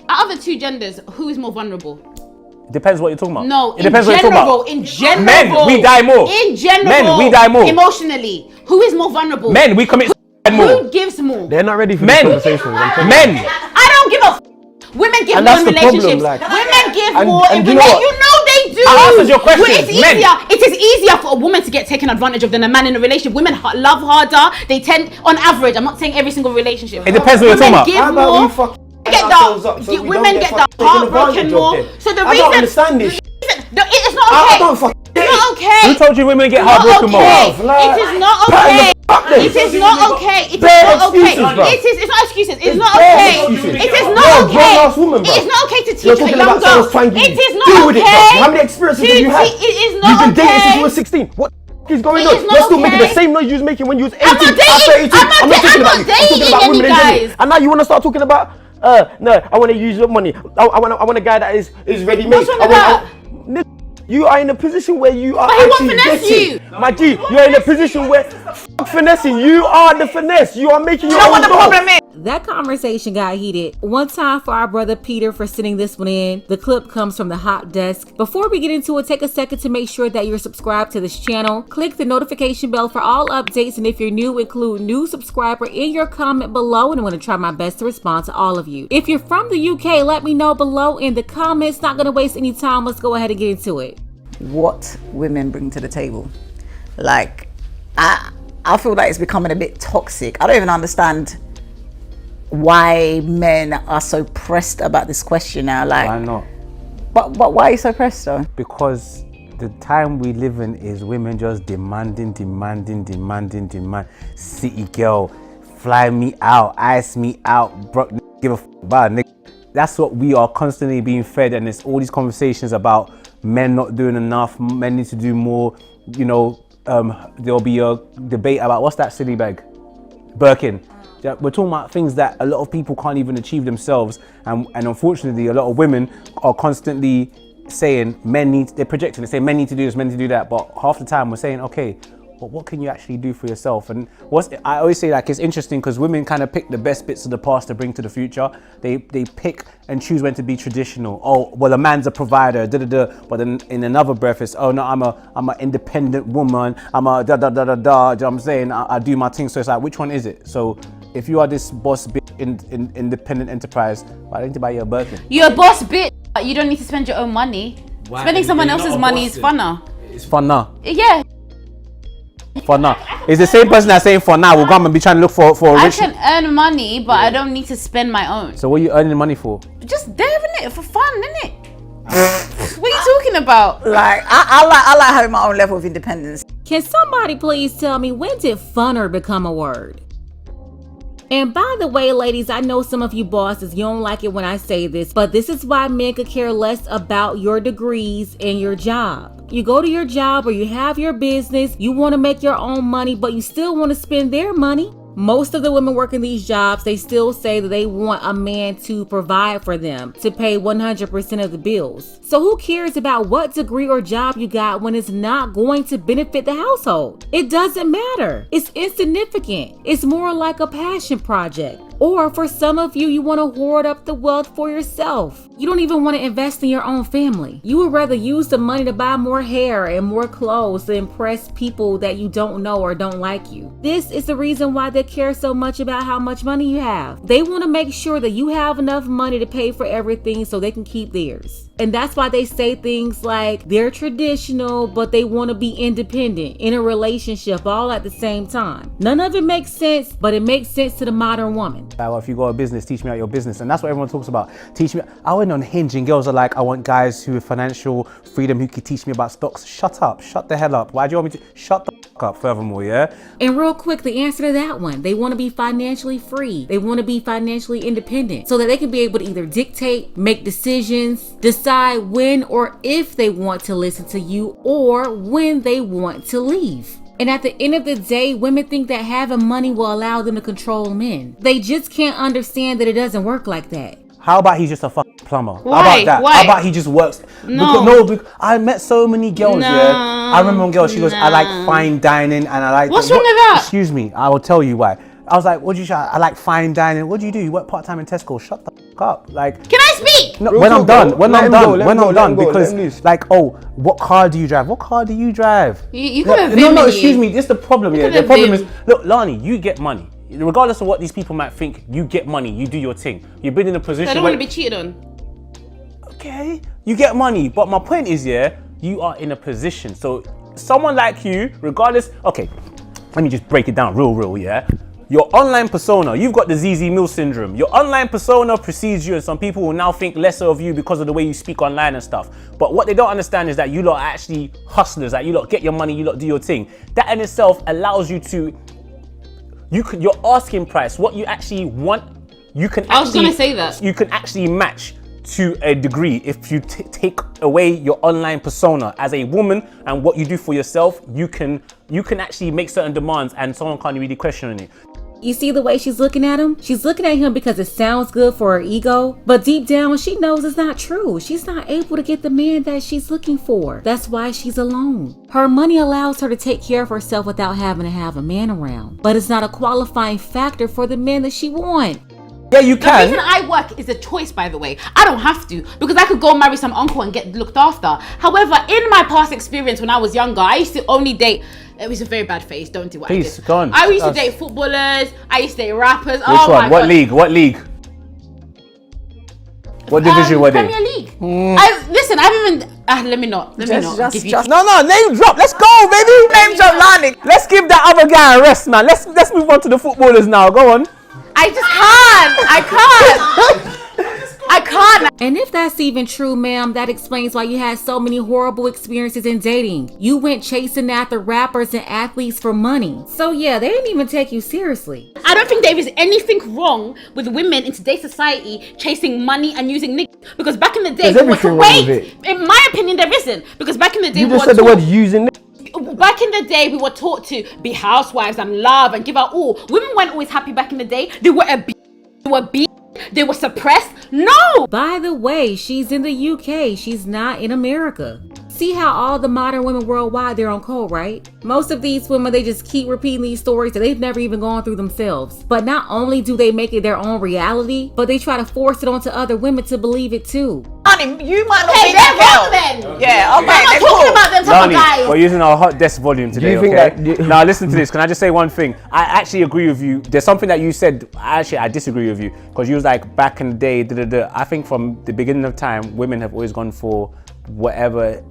Out of the two genders, who is more vulnerable? Depends what you're talking about. No, it depends what you're talking about. In general, men, we die more. In general, men, we die more. Emotionally, who is more vulnerable? Men, we commit more. Who gives more? They're not ready for these conversations. Men. I don't give a. Women give more in relationships. Women give more in relationships. You know they do. I answered your question. It is easier for a woman to get taken advantage of than a man in a relationship. Women love harder. They tend, on average, I'm not saying every single relationship. It depends what you're talking about. How about Women get the heartbroken more. So the reason. I don't understand this. It's not okay. It's not okay. Who told you women get heartbroken more? It is not okay. It is not okay. It is not okay. It's not excuses. It's not okay. It is not okay. It is not okay to teach a young girl. It is not okay. How many experiences have you had? It is not okay. You've been dating since you were 16. What is going on? You're still making the same noise you was making when you was 18. I'm not dating. I'm not dating any guys. And now you want to start talking about no, I want to use your money. I want a guy that is ready made. What's wrong with that? You are in a position where you are. But he won't finesse you. My G, you're in a position where finessing. You are the finesse. You are making your own. You know what the problem is? That conversation got heated. One time for our brother Peter for sending this one in. The clip comes from the hot desk. Before we get into it, take a second to make sure that you're subscribed to this channel. Click the notification bell for all updates, and if you're new, include new subscriber in your comment below, and I'm going to try my best to respond to all of you. If you're from the UK, let me know below in the comments. Not going to waste any time. Let's go ahead and get into it. What women bring to the table. Like, I feel like it's becoming a bit toxic. I don't even understand why men are so pressed about this question now. Like, why not? But why are you so pressed though? Because the time we live in is women just demanding. City girl, fly me out, ice me out, bro, give a f about nigga. That's what we are constantly being fed, and it's all these conversations about men not doing enough, men need to do more. You know, there'll be a debate about what's that silly bag? Birkin. Yeah, we're talking about things that a lot of people can't even achieve themselves, and unfortunately a lot of women are constantly saying they're projecting, they say men need to do this, men need to do that, but half the time we're saying, okay, but what can you actually do for yourself? And I always say, like, it's interesting because women kind of pick the best bits of the past to bring to the future. They pick and choose when to be traditional. Oh, well, a man's a provider, but then in another breath it's, oh no, I'm an independent woman, I'm a da. Do you know what I'm saying? I do my thing. So it's like, which one is it? So if you are this boss bitch in independent enterprise, why don't you buy your Birkin? You're a boss bitch, but you don't need to spend your own money. Why? Spending someone else's money is funner. It's funner. Yeah. For now, it's the same person that's saying for now we're gonna be trying to look for a rich. I can earn money, but I don't need to spend my own. So what are you earning money for? Just there, innit? For fun, innit? What are you talking about? Like, I like having my own level of independence. Can somebody please tell me, when did funner become a word? And by the way, ladies, I know some of you bosses, you don't like it when I say this, but this is why men could care less about your degrees and your job. You go to your job or you have your business, you want to make your own money, but you still want to spend their money. Most of the women working these jobs, they still say that they want a man to provide for them, to pay 100% of the bills. So who cares about what degree or job you got when it's not going to benefit the household? It doesn't matter. It's insignificant. It's more like a passion project. Or for some of you, you want to hoard up the wealth for yourself. You don't even want to invest in your own family. You would rather use the money to buy more hair and more clothes to impress people that you don't know or don't like you. This is the reason why they care so much about how much money you have. They want to make sure that you have enough money to pay for everything so they can keep theirs. And that's why they say things like they're traditional, but they want to be independent in a relationship all at the same time. None of it makes sense, but it makes sense to the modern woman. Well, if you got a business, teach me about your business. And that's what everyone talks about. Teach me. I went on Hinge and girls are like, I want guys who have financial freedom, who can teach me about stocks. Shut up. Shut the hell up. Why do you want me to? Shut the fuck up furthermore, yeah? And real quick, the answer to that one, they want to be financially free. They want to be financially independent so that they can be able to either dictate, make decisions, decide when or if they want to listen to you or when they want to leave. And at the end of the day, women think that having money will allow them to control men. They just can't understand that it doesn't work like that. How about he's just a fucking plumber? Why? How about that? Why? How about he just works? No. Because I met so many girls, yeah. I remember one girl, she goes, I like fine dining and I like... What's wrong with that? Excuse me, I will tell you why. I was like, what do you try? I like fine dining. What do? You work part time in Tesco? Shut the fuck up. Like, can I speak? No, when I'm done, because like, oh, what car do you drive? What car do you drive? You could have no, excuse me. This is the problem. Yeah, the problem is, look, Lani, you get money. Regardless of what these people might think, you get money. You do your thing. You've been in a position. I don't want to be cheated on. Okay, you get money, but my point is, yeah, you are in a position. So someone like you, regardless, okay, let me just break it down real, yeah. Your online persona, you've got the ZZ Mill syndrome. Your online persona precedes you, and some people will now think lesser of you because of the way you speak online and stuff. But what they don't understand is that you lot are actually hustlers, that you lot get your money, you lot do your thing. That in itself allows you to, your asking price, what you actually want, you can actually, I was gonna say that. You can actually match to a degree if you take away your online persona as a woman and what you do for yourself. You can actually make certain demands and someone can't really question it. You see the way she's looking at him? She's looking at him because it sounds good for her ego, but deep down she knows it's not true. She's not able to get the man that she's looking for. That's why she's alone. Her money allows her to take care of herself without having to have a man around, but it's not a qualifying factor for the man that she wants. Yeah, you can. The reason I work is a choice, by the way. I don't have to, because I could go marry some uncle and get looked after. However, in my past experience when I was younger, I used to only date, it was a very bad phase, don't do what I did. Go on. I used to date footballers, I used to date rappers. Which one? What league? What league? What division were they? Premier League. Listen, I've even, let me not give you. No, name drop. Let's go, baby. Name drop, Lani. Let's give that other guy a rest, man. Let's move on to the footballers now. Go on. I can't. And if that's even true, ma'am, that explains why you had so many horrible experiences in dating. You went chasing after rappers and athletes for money. So yeah, they didn't even take you seriously. I don't think there is anything wrong with women in today's society chasing money and using niggas. Because back in the day, in my opinion, there isn't. Because back in the day, you just said the word using niggas. Back in the day, we were taught to be housewives and love and give our all. Women weren't always happy back in the day. They were beat, they were suppressed. No! By the way, she's in the UK. She's not in America. See how all the modern women worldwide, they're on cold, right? Most of these women, they just keep repeating these stories that they've never even gone through themselves. But not only do they make it their own reality, but they try to force it onto other women to believe it too. Honey, you might not be that girl. Yeah, okay. I'm not talking about them type of guys. We're using our hot desk volume today, okay? Now listen to this. Can I just say one thing? I actually agree with you. There's something that you said, I disagree with you. Because you was like, back in the day, I think from the beginning of time, women have always gone for whatever.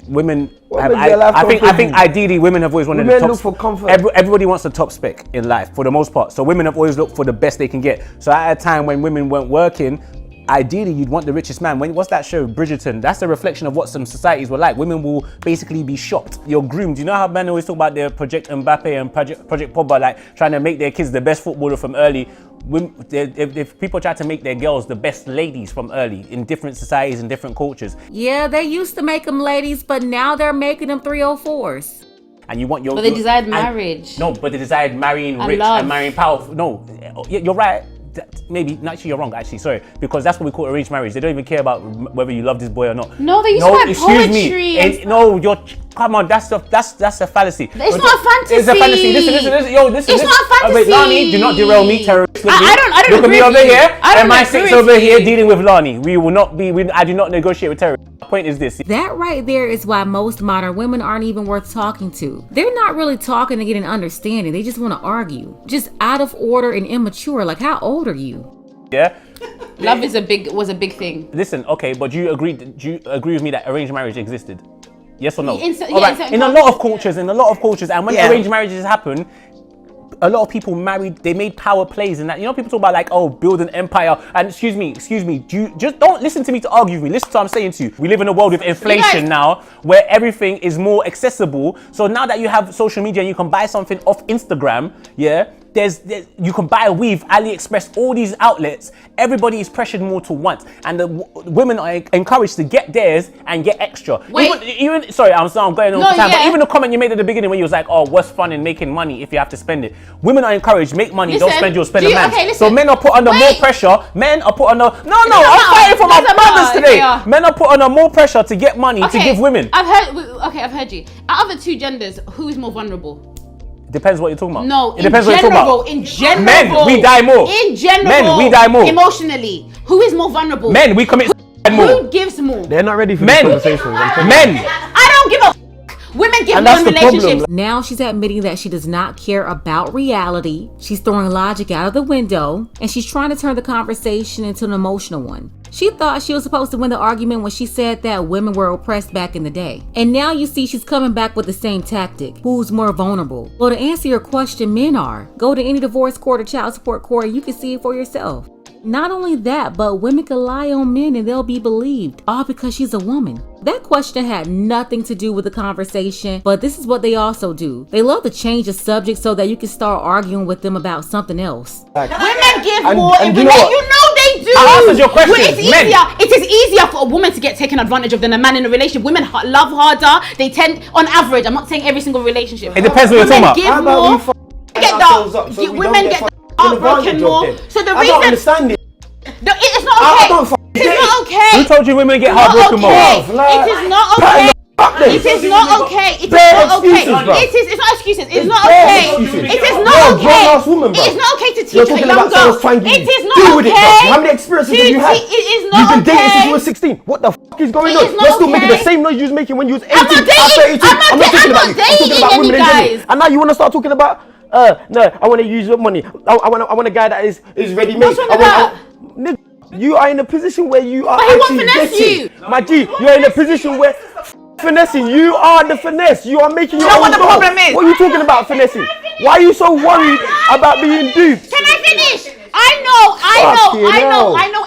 I think ideally women have always wanted the top. Look for comfort. Everybody wants the top spec in life for the most part. So women have always looked for the best they can get. So at a time when women weren't working, ideally you'd want the richest man. What's that show, Bridgerton? That's a reflection of what some societies were like. Women will basically be shopped. You're groomed. You know how men always talk about their Project Mbappe and Project Pogba, like trying to make their kids the best footballer from early. If people try to make their girls the best ladies from early in different societies and different cultures. Yeah, they used to make them ladies, but now they're making them 304s. And you want your... But they desired marriage. No, but they desired marrying rich and marrying powerful. No, you're right. Maybe, actually you're wrong, actually, sorry. Because that's what we call arranged marriage. They don't even care about whether you love this boy or not. No, they used to write poetry. Come on, that's a fallacy. It's not a fantasy. It's a fantasy. Listen. It's not a fantasy. Wait, Lani, do not derail me, terrorist. I don't Look at me agree over with you. here, and my six over here you. dealing with Lani. I do not negotiate with terrorists. My point is this. That right there is why most modern women aren't even worth talking to. They're not really talking to get an understanding. They just want to argue. Just out of order and immature. Like, how old are you? Yeah. Love was a big thing. Listen, okay, but do you agree with me that arranged marriage existed? Yes or no? In a lot of cultures, and when arranged marriages happen, a lot of people married, they made power plays and that. You know, people talk about like, oh, build an empire. And excuse me, just don't listen to me to argue with me. Listen to what I'm saying to you. We live in a world with inflation now, where everything is more accessible. So now that you have social media and you can buy something off Instagram, yeah, you can buy a weave, AliExpress, all these outlets. Everybody is pressured more to want, and the women are encouraged to get theirs and get extra. Sorry, I'm going on time. But even the comment you made at the beginning when you was like, "Oh, what's fun in making money if you have to spend it?" Women are encouraged, make money, don't spend your spend a man. So men are put under more pressure. Men are put under. No, I'm fighting for my brothers today. Men are put under more pressure to get money to give women. I've heard you. Out of the two genders, who is more vulnerable? Depends what you're talking about. No, it depends what you're talking about. In general, men, we die more. In general, men, we die more. Emotionally, who is more vulnerable? Men, we commit more. Who gives more? They're not ready for these conversations. Men. I don't give a f. Women give more in relationships. Now she's admitting that she does not care about reality. She's throwing logic out of the window, and she's trying to turn the conversation into an emotional one. She thought she was supposed to win the argument when she said that women were oppressed back in the day. And now you see she's coming back with the same tactic. Who's more vulnerable? Well, to answer your question, men are. Go to any divorce court or child support court and you can see it for yourself. Not only that, but women can lie on men and they'll be believed, all because she's a woman. That question had nothing to do with the conversation, but this is what they also do. They love to change the subject so that you can start arguing with them about something else. Women give more in relationships. You know they do. I answered your question. It is easier for a woman to get taken advantage of than a man in a relationship. Women love harder. They tend, on average, I'm not saying every single relationship. It depends what you're talking about. Women get heartbroken more. So the I reason don't understand it. It's not okay. It's not okay. Who told you women get heartbroken more? It is not okay. It is not okay. It is not okay. It's not excuses. It's not okay. It is not okay. It is not okay to teach a young girl. It is not okay. How many experiences have you had? It is not okay. You've been dating since you were 16. What the f is going on? You're still making the same noise you was making when you was 18. I'm not dating. I'm not dating any guys. And now you want to start talking about no, I want to use your money. I want a guy that is ready made. You are in a position where you are actually getting. My G, you're in a position where finessing. You are the finesse. You are making your own what the goal. problem is? What are you talking about finessing? Why are you so worried about being duped? Can I finish? I know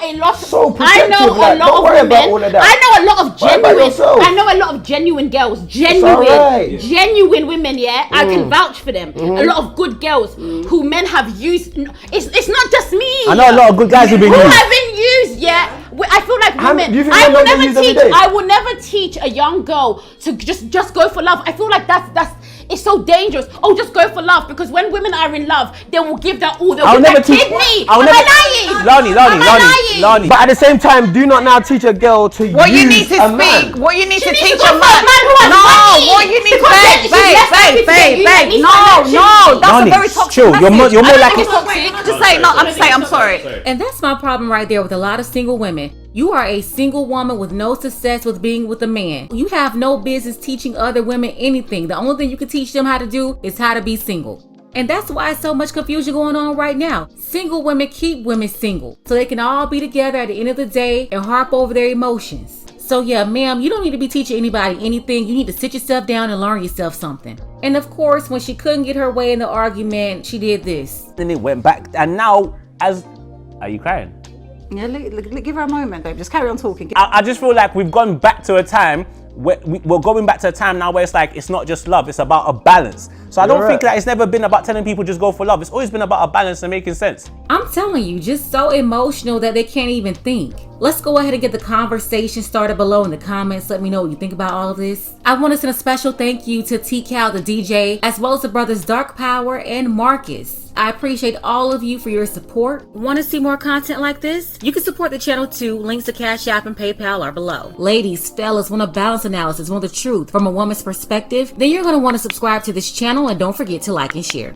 a lot. So I know a like, lot of women. I know a lot of genuine. I know a lot of genuine girls. Genuine women. Yeah, I can vouch for them. A lot of good girls who men have used. It's not just me. I know a lot of good guys who've been used. Have been used. Yeah, I feel like women. I will never teach a young girl to just go for love. I feel like that's. It's so dangerous. Oh, just go for love, because when women are in love, they will give that all. They'll give that kidney. Am I lying? Lonnie. But at the same time, do not now teach a girl to what use you need to a speak. man. What you need to teach a a man. What you need, babe. No. That's a very toxic chill. message. You're more like I'm sorry. And that's my problem right there with a lot of single women. You are a single woman with no success with being with a man. You have no business teaching other women anything. The only thing you can teach them how to do is how to be single. And that's why so much confusion going on right now. Single women keep women single so they can all be together at the end of the day and harp over their emotions. So yeah, ma'am, you don't need to be teaching anybody anything. You need to sit yourself down and learn yourself something. And of course, when she couldn't get her way in the argument, she did this. Then it went back, and now are you crying? Yeah, give her a moment, babe. Just carry on talking. I just feel like we've gone back to a time where we're going back to a time now where it's like it's not just love, it's about a balance. So I don't think that it's never been about telling people just go for love. It's always been about a balance and making sense. I'm telling you, just so emotional that they can't even think. Let's go ahead and get the conversation started below in the comments. Let me know what you think about all of this. I want to send a special thank you to T-Cal, the DJ, as well as the brothers Dark Power and Marcus. I appreciate all of you for your support. Want to see more content like this? You can support the channel too. Links to Cash App and PayPal are below. Ladies, fellas, want a balance analysis, want the truth from a woman's perspective? Then you're going to want to subscribe to this channel and don't forget to like and share.